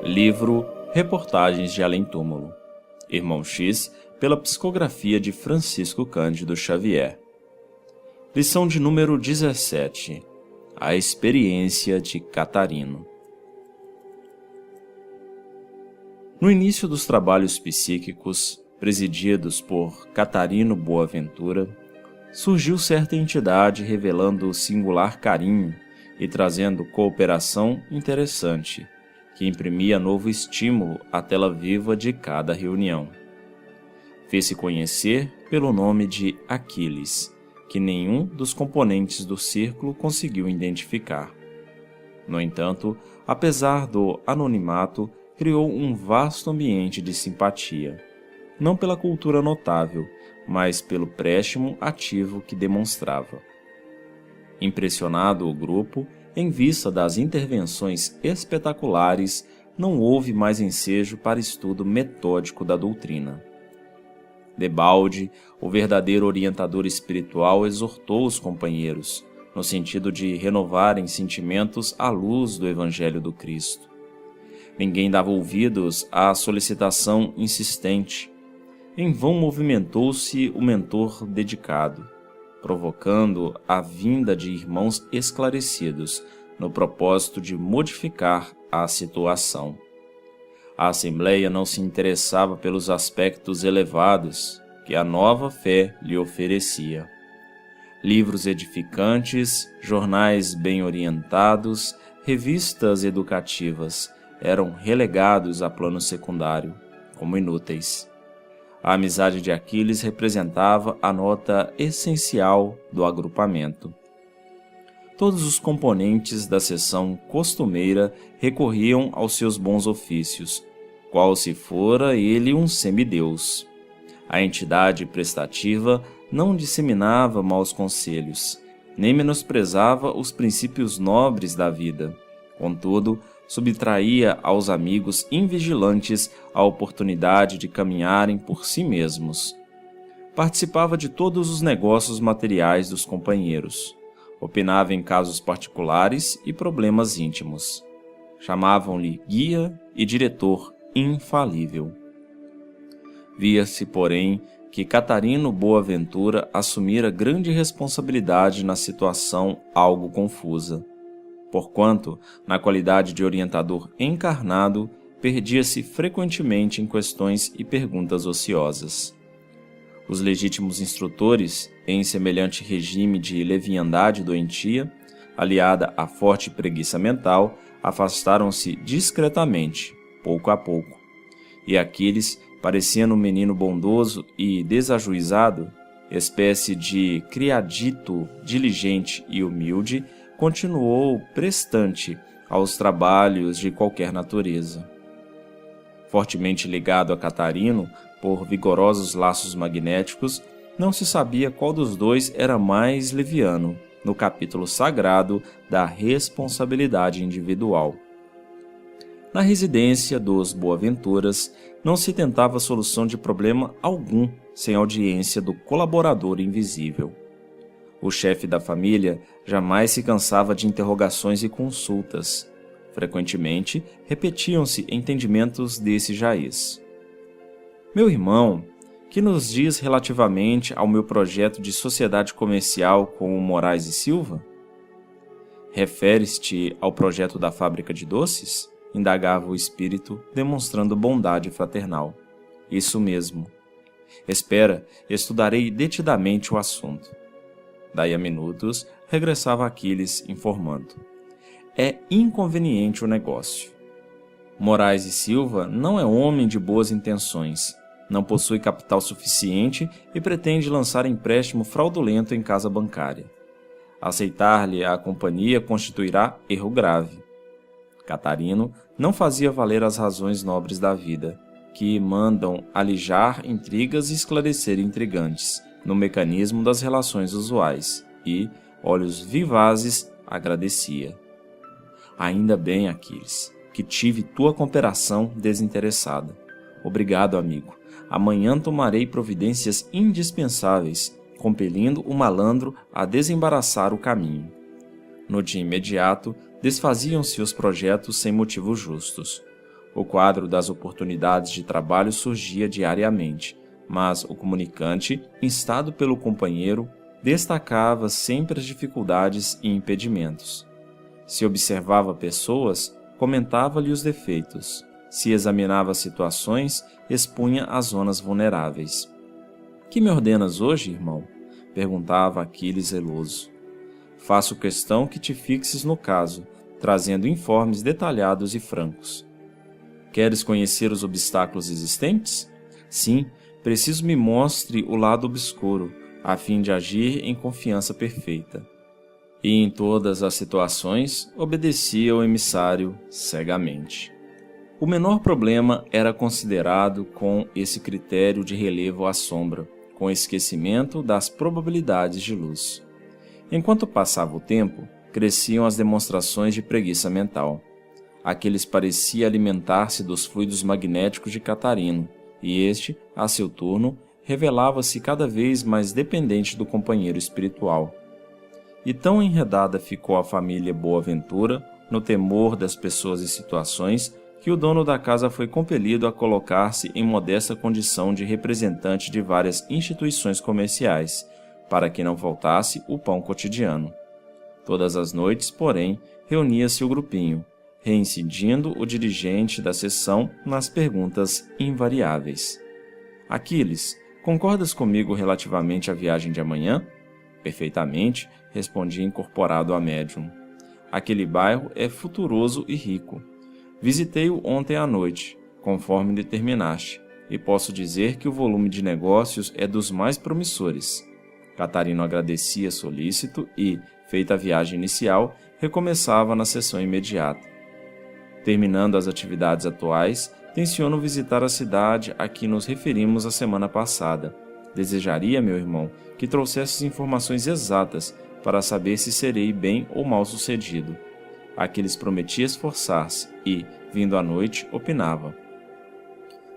Livro Reportagens de Além-Túmulo. Irmão X, pela psicografia de Francisco Cândido Xavier. Lição de número 17. A experiência de Catarino. No início dos trabalhos psíquicos, presididos por Catarino Boaventura, surgiu certa entidade revelando singular carinho e trazendo cooperação interessante, que imprimia novo estímulo à tela viva de cada reunião. Fez-se conhecer pelo nome de Aquiles, que nenhum dos componentes do círculo conseguiu identificar. No entanto, apesar do anonimato, criou um vasto ambiente de simpatia, não pela cultura notável, mas pelo préstimo ativo que demonstrava. Impressionado o grupo, em vista das intervenções espetaculares, não houve mais ensejo para estudo metódico da doutrina. Debalde, o verdadeiro orientador espiritual, exortou os companheiros, no sentido de renovarem sentimentos à luz do Evangelho do Cristo. Ninguém dava ouvidos à solicitação insistente. Em vão movimentou-se o mentor dedicado, provocando a vinda de irmãos esclarecidos, no propósito de modificar a situação. A Assembleia não se interessava pelos aspectos elevados que a nova fé lhe oferecia. Livros edificantes, jornais bem orientados, revistas educativas eram relegados a plano secundário, como inúteis. A amizade de Aquiles representava a nota essencial do agrupamento. Todos os componentes da seção costumeira recorriam aos seus bons ofícios, qual se fora ele um semideus. A entidade prestativa não disseminava maus conselhos, nem menosprezava os princípios nobres da vida. Contudo, subtraía aos amigos invigilantes a oportunidade de caminharem por si mesmos. Participava de todos os negócios materiais dos companheiros. Opinava em casos particulares e problemas íntimos. Chamavam-lhe guia e diretor infalível. Via-se, porém, que Catarino Boaventura assumira grande responsabilidade na situação algo confusa, porquanto, na qualidade de orientador encarnado, perdia-se frequentemente em questões e perguntas ociosas. Os legítimos instrutores, em semelhante regime de leviandade doentia, aliada à forte preguiça mental, afastaram-se discretamente, pouco a pouco. E Aquiles, parecendo um menino bondoso e desajuizado, espécie de criadito diligente e humilde, continuou prestante aos trabalhos de qualquer natureza. Fortemente ligado a Catarino por vigorosos laços magnéticos, não se sabia qual dos dois era mais leviano, no capítulo sagrado da responsabilidade individual. Na residência dos Boaventuras, não se tentava solução de problema algum sem audiência do colaborador invisível. O chefe da família jamais se cansava de interrogações e consultas. Frequentemente, repetiam-se entendimentos desse jaez. Meu irmão, que nos diz relativamente ao meu projeto de sociedade comercial com o Moraes e Silva? Referes-te ao projeto da fábrica de doces? Indagava o espírito, demonstrando bondade fraternal. Isso mesmo. Espera, estudarei detidamente o assunto. Daí a minutos, regressava Aquiles, informando. É inconveniente o negócio. Moraes e Silva não é homem de boas intenções, não possui capital suficiente e pretende lançar empréstimo fraudulento em casa bancária. Aceitar-lhe a companhia constituirá erro grave. Catarino não fazia valer as razões nobres da vida, que mandam alijar intrigas e esclarecer intrigantes, no mecanismo das relações usuais, e, olhos vivazes, agradecia. Ainda bem, Aquiles, que tive tua cooperação desinteressada. Obrigado, amigo. Amanhã tomarei providências indispensáveis, compelindo o malandro a desembaraçar o caminho. No dia imediato, desfaziam-se os projetos sem motivos justos. O quadro das oportunidades de trabalho surgia diariamente, mas o comunicante, instado pelo companheiro, destacava sempre as dificuldades e impedimentos. Se observava pessoas, comentava-lhe os defeitos. Se examinava situações, expunha as zonas vulneráveis. Que me ordenas hoje, irmão? Perguntava Aquiles zeloso. Faço questão que te fixes no caso, trazendo informes detalhados e francos. Queres conhecer os obstáculos existentes? Sim, preciso me mostre o lado obscuro, a fim de agir em confiança perfeita. E em todas as situações, obedecia o emissário cegamente. O menor problema era considerado com esse critério de relevo à sombra, com esquecimento das probabilidades de luz. Enquanto passava o tempo, cresciam as demonstrações de preguiça mental. Aquiles parecia alimentar-se dos fluidos magnéticos de Catarino, e este, a seu turno, revelava-se cada vez mais dependente do companheiro espiritual. E tão enredada ficou a família Boaventura no temor das pessoas e situações que o dono da casa foi compelido a colocar-se em modesta condição de representante de várias instituições comerciais, para que não faltasse o pão cotidiano. Todas as noites, porém, reunia-se o grupinho, reincidindo o dirigente da sessão nas perguntas invariáveis. Aquiles, concordas comigo relativamente à viagem de amanhã? Perfeitamente, respondia incorporado a médium. Aquele bairro é futuroso e rico. Visitei-o ontem à noite, conforme determinaste, e posso dizer que o volume de negócios é dos mais promissores. Catarino agradecia solícito e, feita a viagem inicial, recomeçava na sessão imediata. Terminando as atividades atuais, tenciono visitar a cidade a que nos referimos a semana passada. Desejaria, meu irmão, que trouxesses informações exatas para saber se serei bem ou mal sucedido. Aquiles prometia esforçar-se e, vindo à noite, opinava.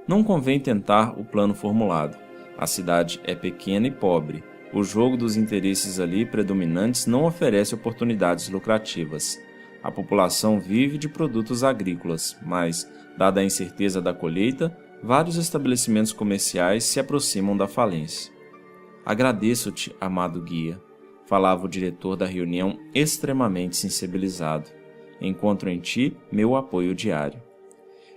Não convém tentar o plano formulado. A cidade é pequena e pobre. O jogo dos interesses ali predominantes não oferece oportunidades lucrativas. A população vive de produtos agrícolas, mas, dada a incerteza da colheita, vários estabelecimentos comerciais se aproximam da falência. Agradeço-te, amado guia, falava o diretor da reunião extremamente sensibilizado. Encontro em ti meu apoio diário.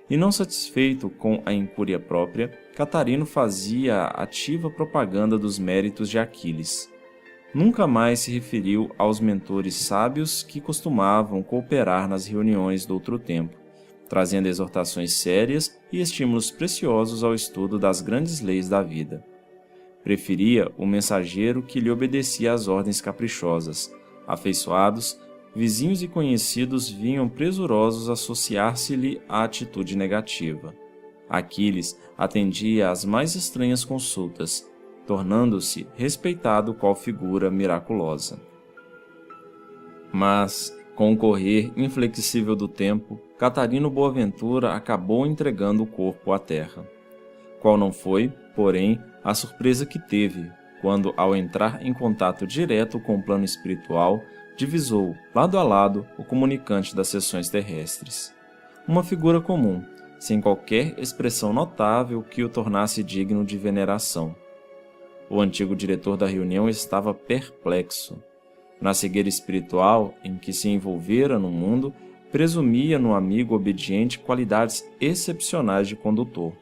E não satisfeito com a incúria própria, Catarino fazia ativa propaganda dos méritos de Aquiles. Nunca mais se referiu aos mentores sábios que costumavam cooperar nas reuniões do outro tempo, trazendo exortações sérias e estímulos preciosos ao estudo das grandes leis da vida. Preferia o mensageiro que lhe obedecia às ordens caprichosas. Afeiçoados, vizinhos e conhecidos vinham presurosos associar-se-lhe à atitude negativa. Aquiles atendia às mais estranhas consultas, tornando-se respeitado qual figura miraculosa. Mas, com o correr inflexível do tempo, Catarino Boaventura acabou entregando o corpo à terra. Qual não foi, porém, a surpresa que teve, quando, ao entrar em contato direto com o plano espiritual, divisou, lado a lado, o comunicante das sessões terrestres. Uma figura comum, sem qualquer expressão notável que o tornasse digno de veneração. O antigo diretor da reunião estava perplexo. Na cegueira espiritual em que se envolvera no mundo, presumia no amigo obediente qualidades excepcionais de condutor.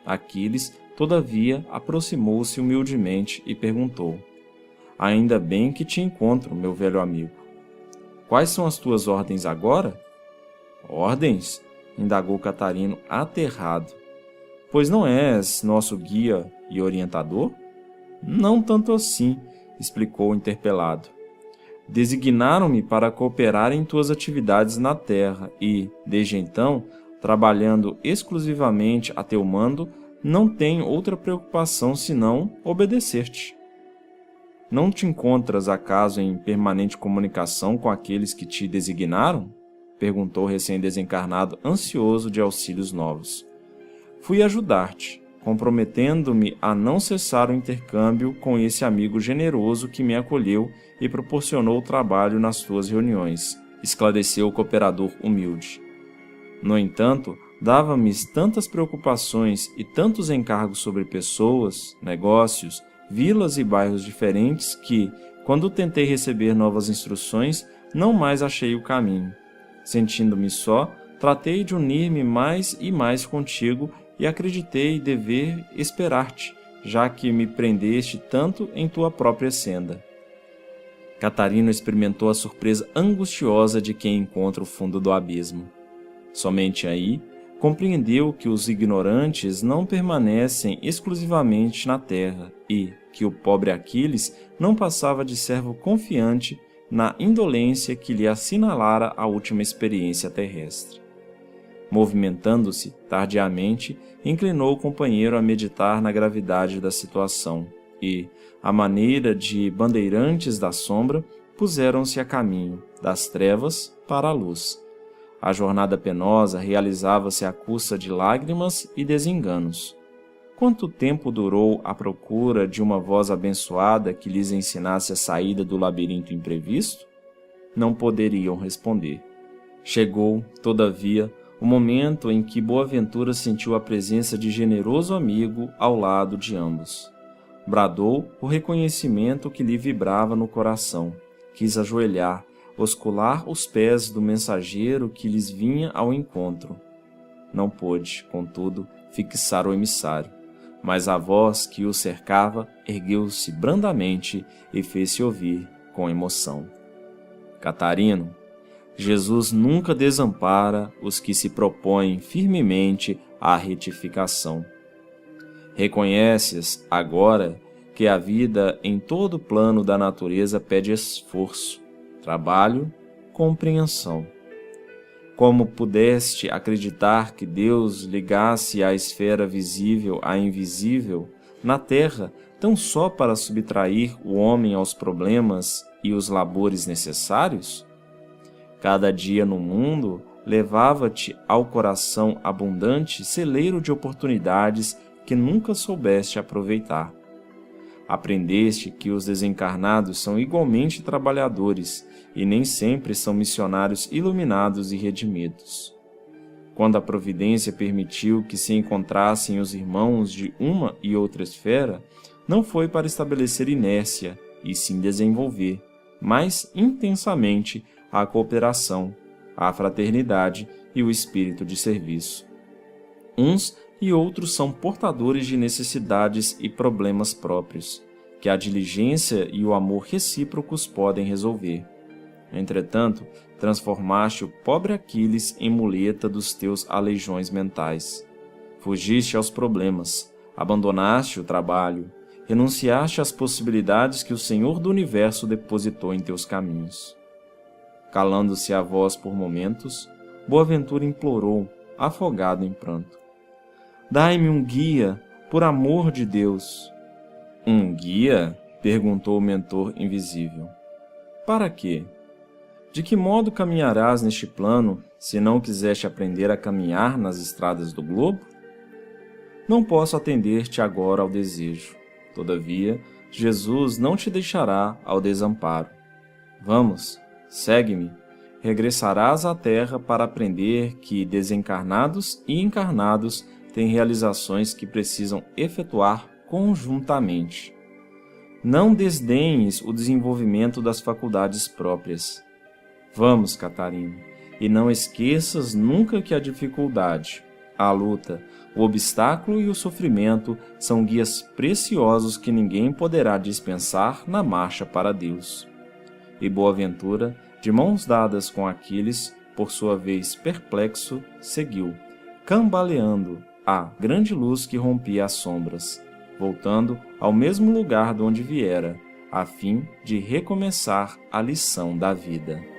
Aquiles, todavia, aproximou-se humildemente e perguntou: Ainda bem que te encontro, meu velho amigo. Quais são as tuas ordens agora? Ordens? Indagou Catarino, aterrado. Pois não és nosso guia e orientador? Não tanto assim, explicou o interpelado. Designaram-me para cooperar em tuas atividades na terra e, desde então, trabalhando exclusivamente a teu mando, não tenho outra preocupação senão obedecer-te. Não te encontras, acaso, em permanente comunicação com aqueles que te designaram? Perguntou o recém-desencarnado, ansioso de auxílios novos. Fui ajudar-te, comprometendo-me a não cessar o intercâmbio com esse amigo generoso que me acolheu e proporcionou o trabalho nas tuas reuniões, esclareceu o cooperador humilde. No entanto, dava-me tantas preocupações e tantos encargos sobre pessoas, negócios, vilas e bairros diferentes que, quando tentei receber novas instruções, não mais achei o caminho. Sentindo-me só, tratei de unir-me mais e mais contigo e acreditei dever esperar-te, já que me prendeste tanto em tua própria senda. Catarino experimentou a surpresa angustiosa de quem encontra o fundo do abismo. Somente aí compreendeu que os ignorantes não permanecem exclusivamente na terra e que o pobre Aquiles não passava de servo confiante na indolência que lhe assinalara a última experiência terrestre. Movimentando-se tardiamente, inclinou o companheiro a meditar na gravidade da situação e, à maneira de bandeirantes da sombra, puseram-se a caminho das trevas para a luz. A jornada penosa realizava-se à custa de lágrimas e desenganos. Quanto tempo durou a procura de uma voz abençoada que lhes ensinasse a saída do labirinto imprevisto? Não poderiam responder. Chegou, todavia, o momento em que Boaventura sentiu a presença de generoso amigo ao lado de ambos. Bradou o reconhecimento que lhe vibrava no coração. Quis ajoelhar, oscular os pés do mensageiro que lhes vinha ao encontro. Não pôde, contudo, fixar o emissário, mas a voz que o cercava ergueu-se brandamente e fez-se ouvir com emoção. Catarino, Jesus nunca desampara os que se propõem firmemente à retificação. Reconheces agora que a vida em todo o plano da natureza pede esforço, trabalho, compreensão. Como pudeste acreditar que Deus ligasse a esfera visível à invisível na terra tão só para subtrair o homem aos problemas e os labores necessários? Cada dia no mundo levava-te ao coração abundante celeiro de oportunidades que nunca soubeste aproveitar. Aprendeste que os desencarnados são igualmente trabalhadores e nem sempre são missionários iluminados e redimidos. Quando a providência permitiu que se encontrassem os irmãos de uma e outra esfera, não foi para estabelecer inércia, e sim desenvolver, mais intensamente, a cooperação, a fraternidade e o espírito de serviço. Uns e outros são portadores de necessidades e problemas próprios, que a diligência e o amor recíprocos podem resolver. Entretanto, transformaste o pobre Aquiles em muleta dos teus aleijões mentais. Fugiste aos problemas, abandonaste o trabalho, renunciaste às possibilidades que o Senhor do Universo depositou em teus caminhos. Calando-se a voz por momentos, Boaventura implorou, afogado em pranto: Dai-me um guia, por amor de Deus. Um guia? Perguntou o mentor invisível. Para quê? De que modo caminharás neste plano, se não quiseste aprender a caminhar nas estradas do globo? Não posso atender-te agora ao desejo. Todavia, Jesus não te deixará ao desamparo. Vamos, segue-me. Regressarás à terra para aprender que desencarnados e encarnados têm realizações que precisam efetuar conjuntamente. Não desdenhes o desenvolvimento das faculdades próprias. Vamos, Catarino, e não esqueças nunca que a dificuldade, a luta, o obstáculo e o sofrimento são guias preciosos que ninguém poderá dispensar na marcha para Deus. E Boaventura, de mãos dadas com Aquiles, por sua vez perplexo, seguiu, cambaleando a grande luz que rompia as sombras, voltando ao mesmo lugar de onde viera, a fim de recomeçar a lição da vida.